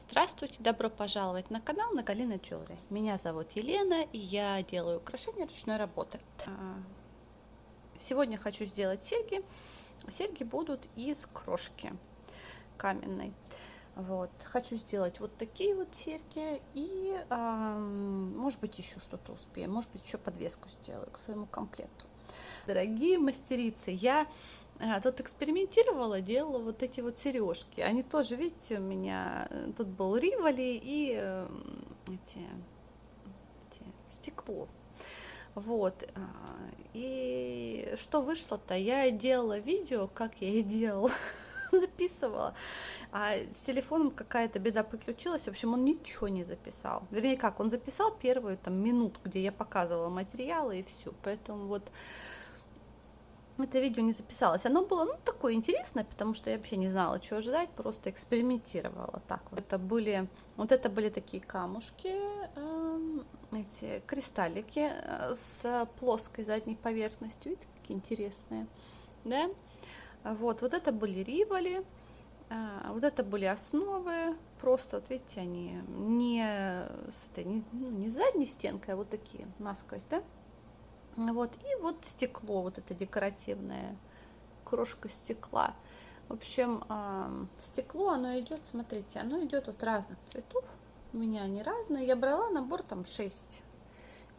Здравствуйте, добро пожаловать на канал Нагалина Jewelry. Меня зовут Елена, и я делаю украшения ручной работы. Сегодня хочу сделать серьги. Серьги будут из крошки каменной. Вот. Хочу сделать вот такие вот серьги и, может быть, еще что-то успею. Может быть, еще подвеску сделаю к своему комплекту. Дорогие мастерицы, я тут экспериментировала, делала вот эти вот сережки. Они тоже, видите, у меня тут был Риволи и эти стекло. Вот. И что вышло-то? Я делала видео, как я и делала, записывала. А с телефоном какая-то беда приключилась. В общем, он ничего не записал. Вернее, как, он записал первую там минуту, где я показывала материалы и все. Поэтому вот это видео не записалось. Оно было, ну, такое интересное, потому что я вообще не знала, чего ожидать, просто экспериментировала. Так вот. Это были такие камушки, эти кристаллики с плоской задней поверхностью. Видите, какие интересные, да? Вот это были риволи, вот это были основы. Просто, вот видите, они не задней стенкой, а вот такие, насквозь, да? Вот, и вот стекло, вот это декоративное, крошка стекла. В общем, стекло, оно идет, смотрите, оно идет от разных цветов. У меня они разные. Я брала набор там 6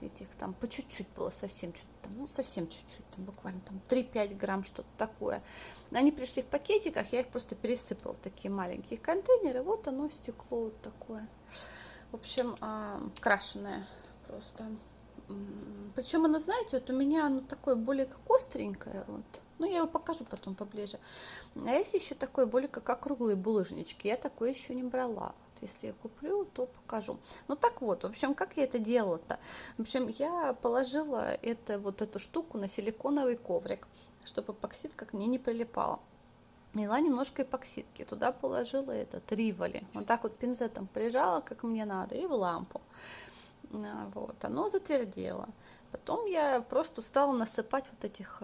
этих, там по чуть-чуть было, совсем чуть-чуть, ну совсем чуть-чуть, там буквально там 3-5 грамм, что-то такое. Они пришли в пакетиках, я их просто пересыпала в такие маленькие контейнеры. Вот оно, стекло вот такое. В общем, крашеное просто. Причем оно, знаете, вот у меня оно такое более как остренькое, вот. Ну, я его покажу потом поближе. А есть еще такое более как округлые булыжнички. Я такое еще не брала. Вот если я куплю, то покажу. Ну, так вот, в общем, как я это делала-то? В общем, я положила эту штуку на силиконовый коврик, чтобы эпоксидка к ней не прилипала. Налила немножко эпоксидки. Туда положила этот риволи. Вот так вот пинцетом прижала, как мне надо, и в лампу. Вот, оно затвердело. Потом я просто стала насыпать вот этих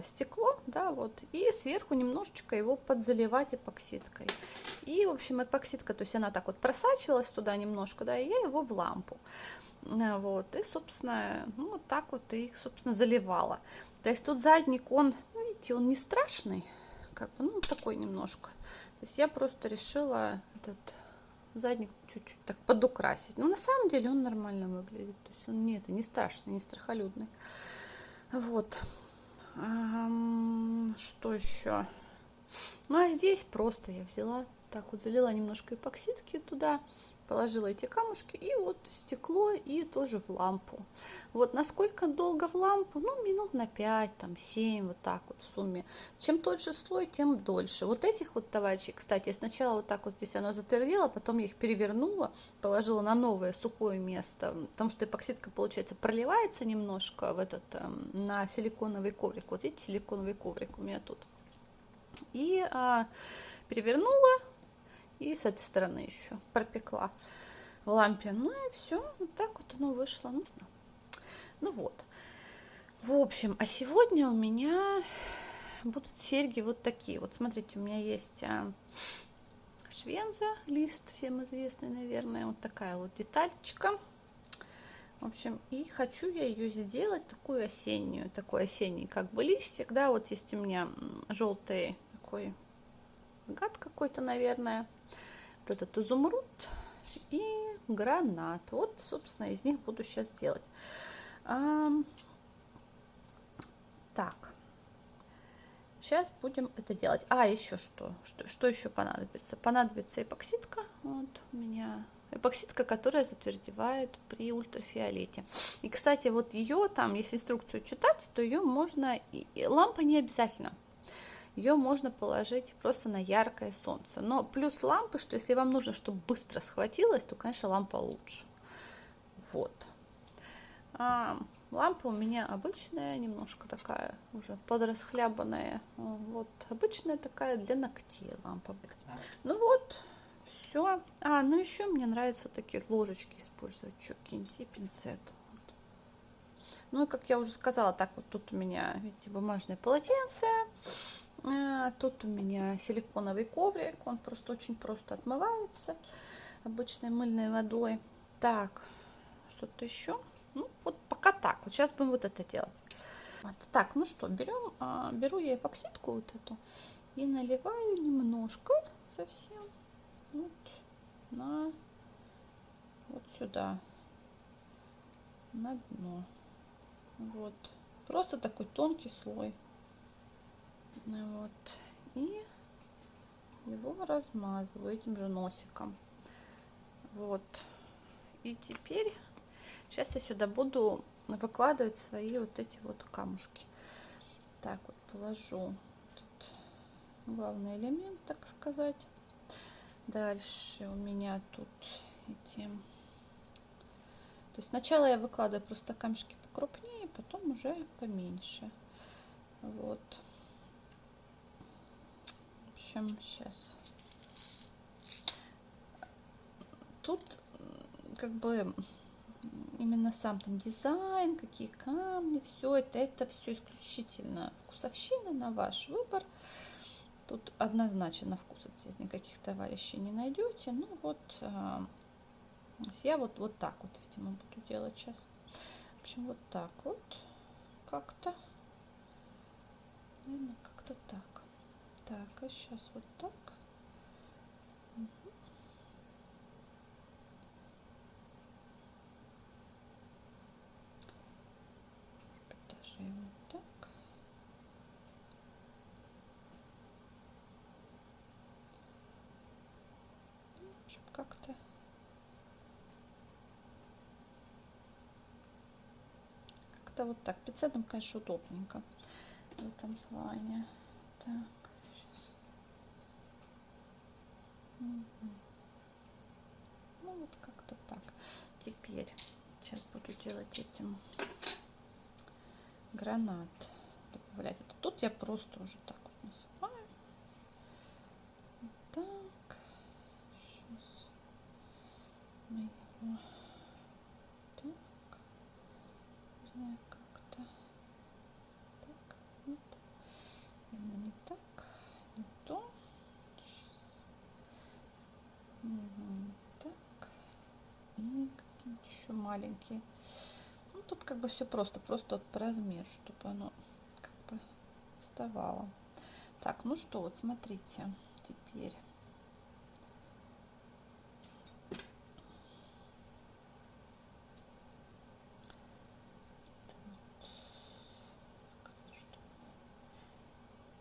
стекло, да, вот, и сверху немножечко его подзаливать эпоксидкой. И, в общем, эпоксидка, то есть она так вот просачивалась туда немножко, да, и я его в лампу. Вот, и, собственно, ну, вот так вот и, собственно, заливала. То есть тут задник, он, ну, видите, он не страшный, как бы, ну, такой немножко. То есть я просто решила этот задник чуть-чуть так подукрасить. Но на самом деле он нормально выглядит. То есть он не страшный, не страхолюдный. Вот. Что еще? Ну а здесь просто я взяла, так вот залила немножко эпоксидки туда, положила эти камушки и вот стекло и тоже в лампу. Вот насколько долго в лампу? Ну, минут на 5, там 7, вот так вот в сумме. Чем тоньше слой, тем дольше. Вот этих вот товарищей, кстати, сначала вот так вот здесь оно затвердело, потом я их перевернула, положила на новое сухое место, потому что эпоксидка, получается, проливается немножко на силиконовый коврик. Вот видите, силиконовый коврик у меня тут. И перевернула. И с этой стороны еще пропекла в лампе. Ну и все, вот так вот оно вышло. Не знаю. Ну вот. В общем, а сегодня у меня будут серьги вот такие. Вот смотрите, у меня есть швенза, лист, всем известный, наверное. Вот такая вот детальчика. В общем, и хочу я ее сделать такую осеннюю, такой осенний как бы листик. Да, вот есть у меня желтый такой агат какой-то, наверное. Вот этот изумруд и гранат. Вот, собственно, из них буду сейчас делать. Так, сейчас будем это делать. Еще что еще понадобится? Понадобится эпоксидка. Вот у меня эпоксидка, которая затвердевает при ультрафиолете. И, кстати, вот ее там, если инструкцию читать, то ее можно, лампа не обязательно. Ее можно положить просто на яркое солнце. Но плюс лампы, что если вам нужно, чтобы быстро схватилось, то, конечно, лампа лучше. Вот. Лампа у меня обычная, немножко такая уже подрасхлябанная. Вот обычная такая для ногтей лампа. Ну вот, все. Ну еще мне нравится такие ложечки использовать, какие-нибудь и пинцет. Ну и как я уже сказала, так вот тут у меня, видите, бумажное полотенце. Тут у меня силиконовый коврик, он просто очень просто отмывается. обычной мыльной водой. Так, что-то еще? Ну, вот пока так. Вот сейчас будем вот это делать. Вот. Так, ну что, беру я эпоксидку вот эту и наливаю немножко совсем вот на вот сюда, на дно. Вот. Просто такой тонкий слой. Вот. И его размазываю этим же носиком. Вот. И теперь сейчас я сюда буду выкладывать свои вот эти вот камушки. Так вот положу этот главный элемент, так сказать. Дальше у меня тут эти... То есть сначала я выкладываю просто камешки покрупнее, потом уже поменьше. Вот. В общем, сейчас. Тут как бы именно сам там дизайн, какие камни, все это все исключительно вкусовщина, на ваш выбор. Тут однозначно на вкус и цвет никаких товарищей не найдете. Ну вот, я вот так вот, видимо, буду делать сейчас. В общем, вот так вот как-то. Наверное, как-то так. Так, а сейчас вот так. Даже и вот так. В общем, как-то. Как-то вот так. Пинцетом, конечно, удобненько в этом плане. Так, сейчас. Угу. Ну вот как-то так. Теперь сейчас буду делать этим гранат. Добавлять. Вот тут я просто уже так вот насыпаю. Вот так. Сейчас мы его так. Не знаю, как-то так. Вот. Именно не так. Не то. Сейчас. Угу. Так. И какие-нибудь еще маленькие. Ну, тут как бы все просто вот по размеру, чтобы оно как бы вставало. Так, ну что, вот смотрите, теперь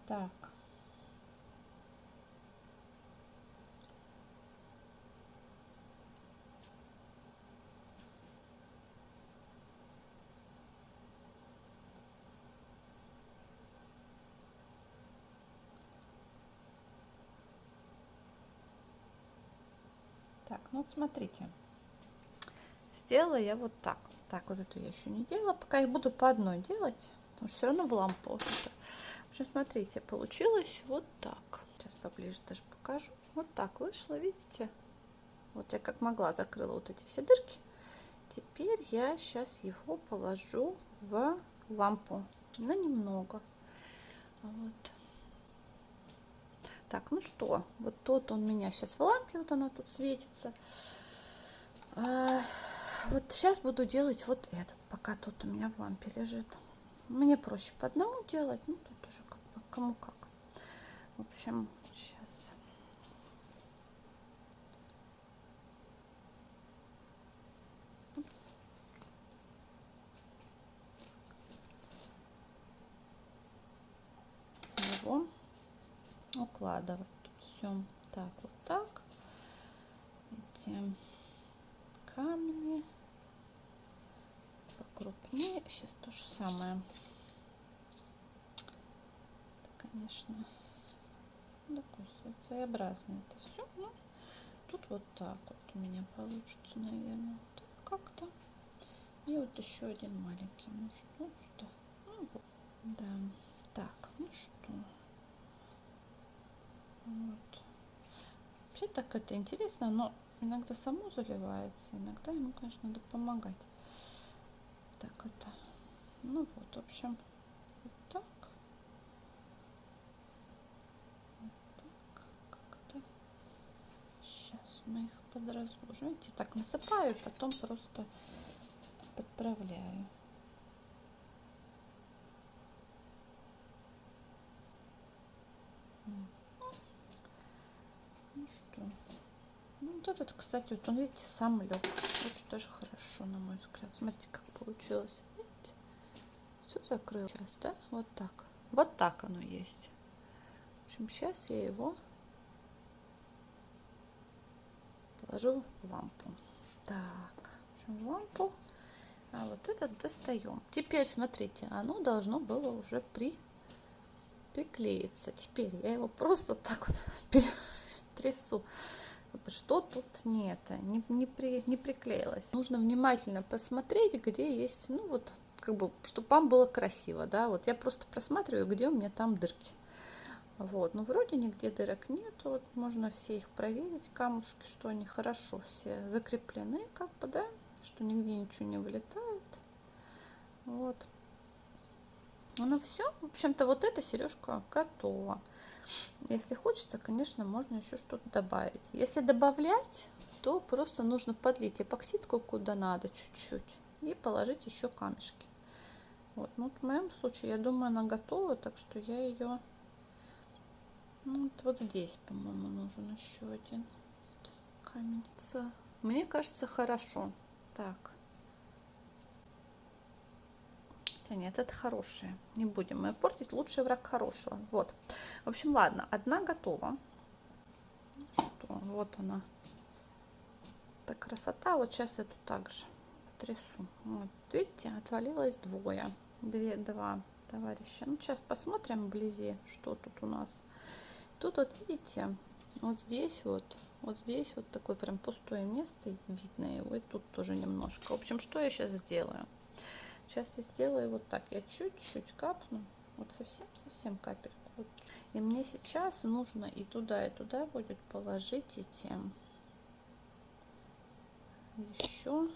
так. Так, ну вот смотрите, сделала я вот так. Так, вот эту я еще не делала, пока их буду по одной делать, потому что все равно в лампу. Вот это. В общем, смотрите, получилось вот так. Сейчас поближе даже покажу. Вот так вышло, видите? Вот я как могла закрыла вот эти все дырки. Теперь я сейчас его положу в лампу на немного. Вот. Так, ну что, вот тот он у меня сейчас в лампе, вот она тут светится. Вот сейчас буду делать вот этот, пока тут у меня в лампе лежит. Мне проще по одному делать, ну тут уже как бы кому как. В общем, сейчас. Его укладывать. Тут все так, вот так. Эти камни покрупнее. Сейчас то же самое. Это, конечно, такой своеобразный это все. Ну, тут вот так вот у меня получится, наверное, вот как-то. И вот еще один маленький нужен. Вот сюда. Ну, вот. Да. Так, ну что. Вот. Вообще так это интересно, но иногда само заливается, иногда ему, конечно, надо помогать. Так это. Ну вот, в общем, вот так. Вот так как-то. Сейчас мы их подразложу. Видите, так насыпаю, потом просто подправляю. Ну что, ну вот этот, кстати, вот он, видите, сам лег. Очень даже хорошо, на мой взгляд. Смотрите, как получилось. Видите? Все закрылось, да? Вот так. Вот так оно есть. В общем, сейчас я его положу в лампу. Так, в общем, в лампу. А вот этот достаем. Теперь, смотрите, оно должно было уже приклеиться. Теперь я его просто так вот трясу. Что тут не приклеилось. Нужно внимательно посмотреть, где есть, ну вот, как бы, чтобы вам было красиво, да. Вот я просто просматриваю, где у меня там дырки. Вот, ну вроде нигде дырок нет, вот можно все их проверить, камушки, что они хорошо все закреплены, как бы, да, что нигде ничего не вылетает. Вот. Ну все, в общем-то, вот эта сережка готова. Если хочется, конечно, можно еще что-то добавить. Если добавлять, то просто нужно подлить эпоксидку куда надо чуть-чуть и положить еще камешки. Вот, ну, в моем случае, я думаю, она готова, так что я ее... Ну, вот здесь, по-моему, нужен еще один камень. Мне кажется, хорошо. Так. Хотя нет, это хорошие. Не будем ее портить. Лучший враг хорошего. Вот. В общем, ладно. Одна готова. Ну что, вот она. Так, красота. Вот сейчас эту также потрясу. Вот, видите, отвалилось два товарища. Ну, сейчас посмотрим вблизи, что тут у нас. Тут вот видите, вот здесь вот такое прям пустое место, видно его, и тут тоже немножко. В общем, что я сейчас сделаю? Сейчас я сделаю вот так, я чуть-чуть капну, вот совсем капельку. Вот. И мне сейчас нужно и туда будет положить эти еще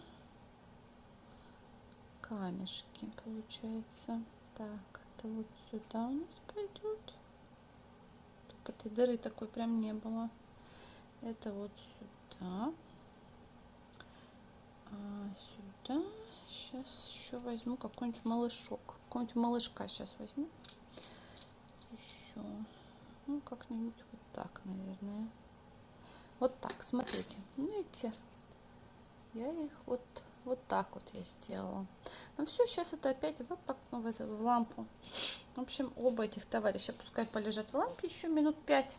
камешки, получается. Так, это вот сюда у нас пойдет. Этой дыры такой прям не было. Это вот сюда. А сюда сейчас еще возьму какой-нибудь малышок. Какого-нибудь малышка сейчас возьму. Еще. Ну, как-нибудь вот так, наверное. Вот так, смотрите. Видите? Я их вот так вот я сделала. Ну все, сейчас это опять в лампу. В общем, оба этих товарища пускай полежат в лампе еще минут 5.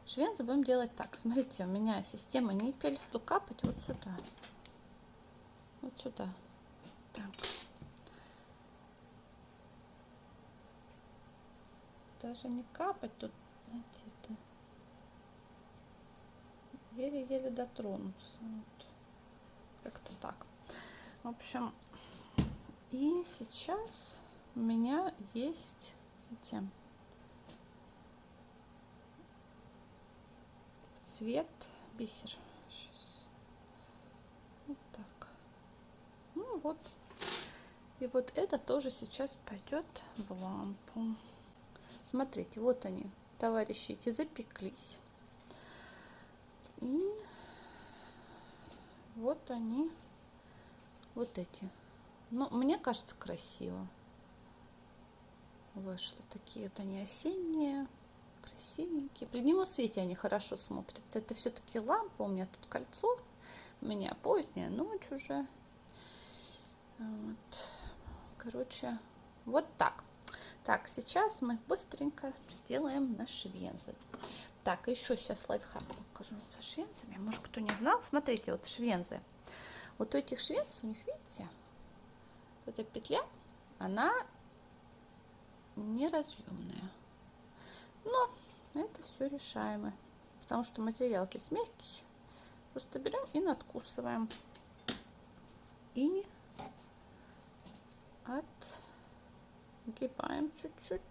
Швенцы будем делать так. Смотрите, у меня система ниппель. Буду капать вот сюда. Вот сюда. Так. Даже не капать тут, знаете, это еле-еле дотронуться. Вот. Как-то так. В общем, и сейчас у меня есть эти цвет бисер. Сейчас. Вот так. Ну вот. И вот это тоже сейчас пойдет в лампу. Смотрите, вот они, товарищи, эти запеклись. И вот они, вот эти. Ну, мне кажется, красиво вышло. Такие вот они осенние, красивенькие. При дневном свете они хорошо смотрятся. Это все-таки лампа, у меня тут кольцо. У меня поздняя ночь уже. Вот. Короче, вот так. Так, сейчас мы быстренько делаем на швензы. Так, еще сейчас лайфхак покажу со швензами. Может, кто не знал. Смотрите, вот швензы. Вот у этих швенз, у них, видите, вот эта петля, она неразъемная. Но это все решаемо, потому что материал здесь мягкий. Просто берем и надкусываем. И отгибаем чуть-чуть.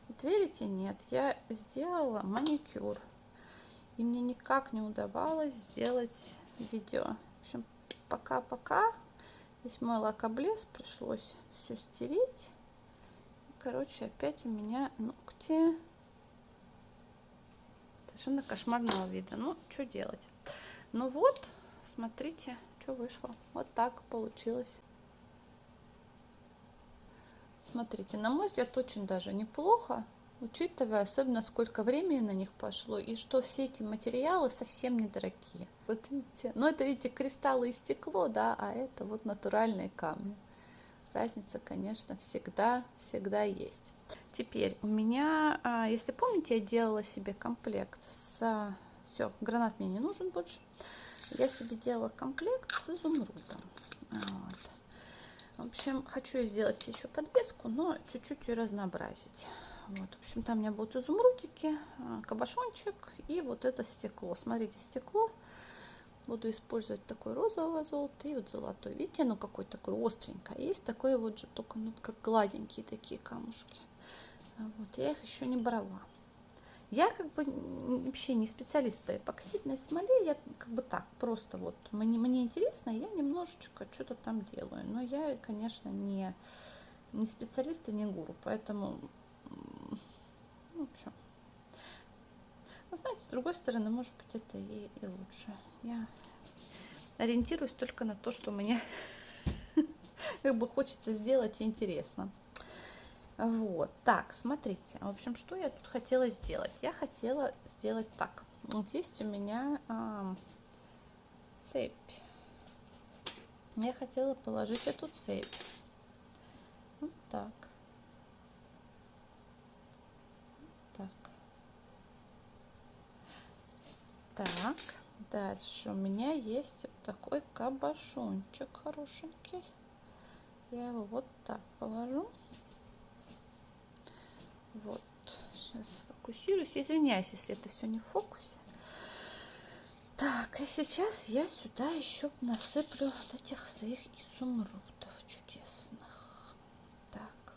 Вот видите, нет, я сделала маникюр. И мне никак не удавалось сделать видео. В общем, пока-пока. Весь мой лакоблез пришлось все стереть. Короче, опять у меня ногти Совершенно кошмарного вида. Ну, что делать? Ну вот, смотрите, что вышло. Вот так получилось. Смотрите, на мой взгляд, очень даже неплохо, учитывая особенно сколько времени на них пошло и что все эти материалы совсем недорогие. Вот видите, ну это видите кристаллы и стекло, да, а это вот натуральные камни. Разница, конечно, всегда есть. Теперь у меня, если помните, я делала себе комплект с... Все, гранат мне не нужен больше. Я себе делала комплект с изумрудом. Вот. В общем, хочу сделать еще подвеску, но чуть-чуть ее разнообразить. Вот, в общем, там у меня будут изумрудики, кабошончик и вот это стекло. Смотрите, стекло. Буду использовать такой розового золота и вот золотой. Видите, оно какое такое остренькое. Есть такое вот же, только ну, как гладенькие такие камушки. Вот, я их еще не брала. Я как бы вообще не специалист по эпоксидной смоле, я как бы так, просто вот мне интересно, я немножечко что-то там делаю. Но я, конечно, не специалист и не гуру, поэтому, в общем, ну, знаете, с другой стороны, может быть, это и лучше. Я ориентируюсь только на то, что мне как бы хочется сделать и интересно. Вот, так, смотрите, в общем, что я тут хотела сделать? Я хотела сделать так. Вот есть у меня цепь. Я хотела положить эту цепь. Вот так. Так. Так, дальше у меня есть вот такой кабошончик хорошенький. Я его вот так положу. Вот, сейчас сфокусируюсь. Извиняюсь, если это все не в фокусе. Так, и сейчас я сюда еще насыплю вот этих своих изумрудов чудесных. Так,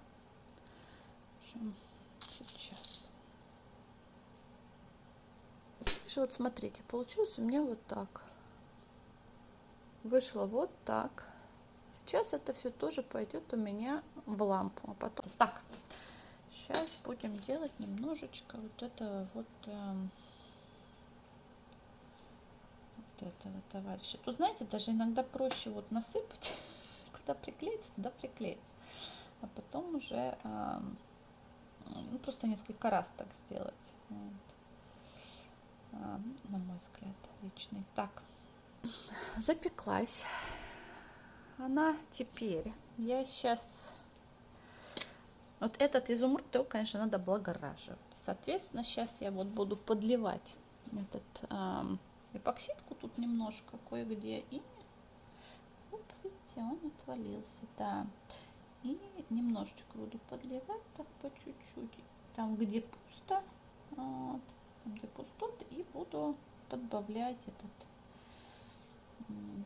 в общем, сейчас. Вот смотрите, получилось у меня вот так. Вышло вот так. Сейчас это все тоже пойдет у меня в лампу. А потом так. Сейчас будем делать немножечко вот этого вот этого товарища. Тут, знаете, даже иногда проще вот насыпать, куда приклеится, туда приклеится. А потом уже ну, просто несколько раз так сделать. Вот. На мой взгляд, личный. Так, запеклась она теперь. Я сейчас... Вот этот изумруд, его, конечно, надо облагораживать. Соответственно, сейчас я вот буду подливать этот эпоксидку тут немножко кое-где. И вот, видите, он отвалился, да. И немножечко буду подливать так по чуть-чуть. Там, где пусто, вот, там, где пустоты, и буду подбавлять этот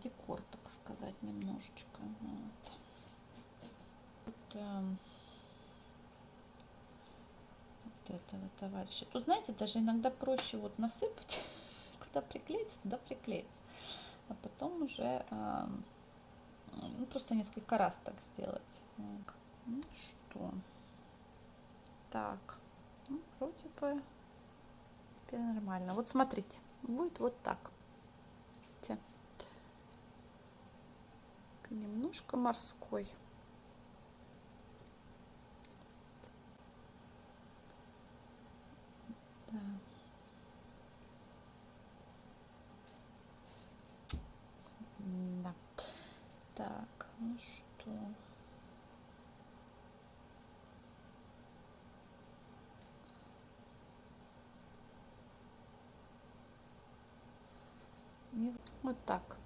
декор, так сказать, немножечко. Вот. Вот этого товарища. Тут, знаете, даже иногда проще вот насыпать, куда приклеится, туда приклеится. А потом уже ну, просто несколько раз так сделать. Вот. Ну что. Так. Ну, вроде бы теперь нормально. Вот смотрите. Будет вот так. Видите? Немножко морской. Да. Да. Так, ну что. И вот так.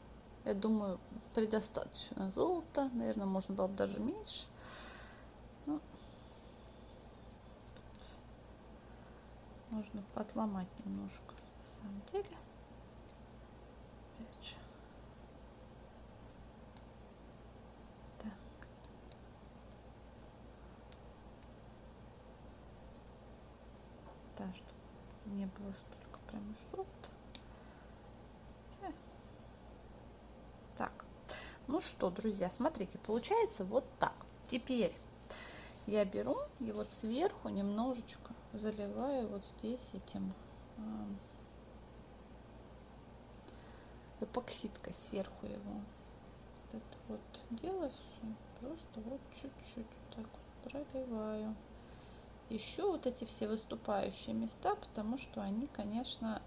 Я думаю, предостаточно золота. Наверное, можно было бы даже меньше. Но можно подломать немножко. На самом деле. Опять же. Так. Да, чтобы не было столько прям золота. Так, ну что, друзья, смотрите, получается вот так. Теперь я беру и вот сверху немножечко заливаю вот здесь этим эпоксидкой сверху его. Вот это вот делаю все. Просто вот чуть-чуть вот так вот проливаю. Еще вот эти все выступающие места, потому что они, конечно,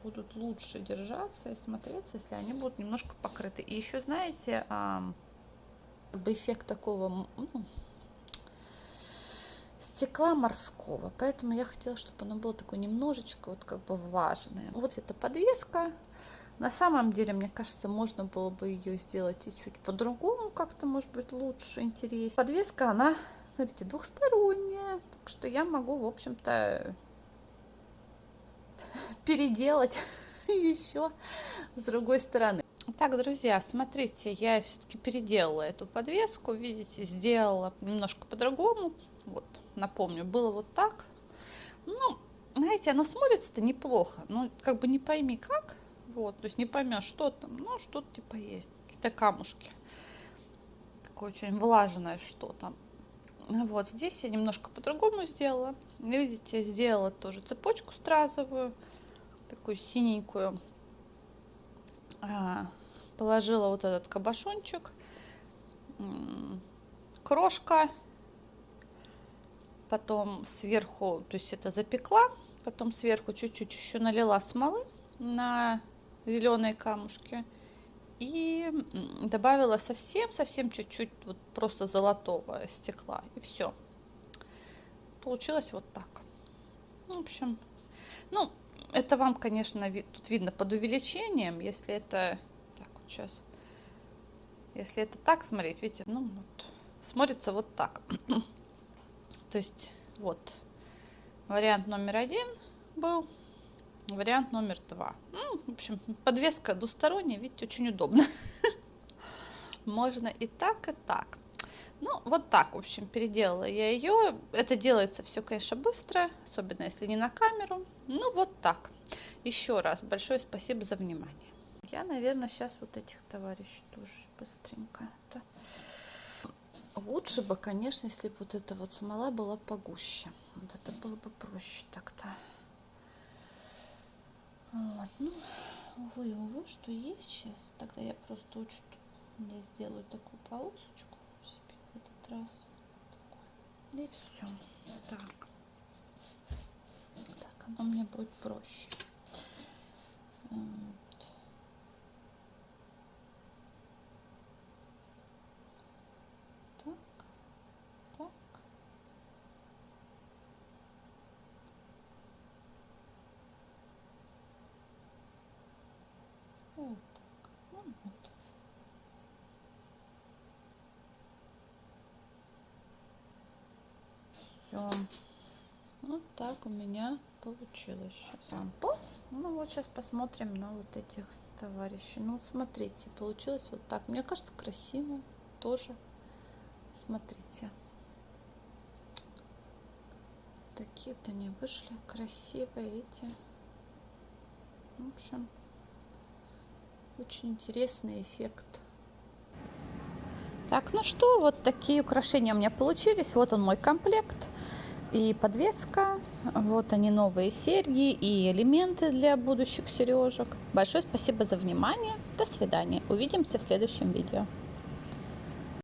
будут лучше держаться и смотреться, если они будут немножко покрыты. И еще, знаете, как бы эффект такого, ну, стекла морского, поэтому я хотела, чтобы оно было такое немножечко вот как бы влажное. Вот эта подвеска. На самом деле, мне кажется, можно было бы ее сделать и чуть по-другому, как-то, может быть, лучше, интереснее. Подвеска, она, смотрите, двухсторонняя, так что я могу, в общем-то, переделать еще с другой стороны. Так, друзья, смотрите, я все-таки переделала эту подвеску, видите, сделала немножко по-другому. Вот, напомню, было вот так. Ну, знаете, оно смотрится-то неплохо, но как бы не пойми как. Вот, то есть не поймешь, что там, но что-то типа есть, какие-то камушки. Такое очень влажное что-то. Вот, здесь я немножко по-другому сделала. Видите, сделала тоже цепочку стразовую, такую синенькую. Положила вот этот кабошончик, крошка, потом сверху, то есть это запекла, потом сверху чуть-чуть еще налила смолы на зеленые камушки и добавила совсем чуть-чуть вот просто золотого стекла, и все. Получилось вот так. В общем, ну, это вам, конечно, тут видно под увеличением, если это так вот сейчас, если это так смотреть, видите, ну вот, смотрится вот так. То есть вот вариант номер 1 был, вариант номер 2. Ну, в общем, подвеска двусторонняя, видите, очень удобно. Можно и так, и так. Ну, вот так, в общем, переделала я ее. Это делается все, конечно, быстро, особенно если не на камеру. Ну, вот так. Еще раз большое спасибо за внимание. Я, наверное, сейчас вот этих товарищей тоже быстренько. Лучше бы, конечно, если бы вот эта вот смола была погуще. Вот это было бы проще так-то. Вот, ну, увы, что есть сейчас. Тогда я просто учту. Я сделаю такую полосочку себе в этот раз. И все. Так, оно мне будет проще. Вот. Так. Вот так. Ну, вот. Все. Вот так у меня получилось сейчас. Ну вот сейчас посмотрим на вот этих товарищей. Ну вот смотрите, получилось вот так. Мне кажется, красиво тоже. Смотрите. Такие-то они вышли красивые, видите. В общем, очень интересный эффект. Так, ну что, вот такие украшения у меня получились. Вот он мой комплект. И подвеска, вот они новые серьги и элементы для будущих сережек. Большое спасибо за внимание. До свидания. Увидимся в следующем видео.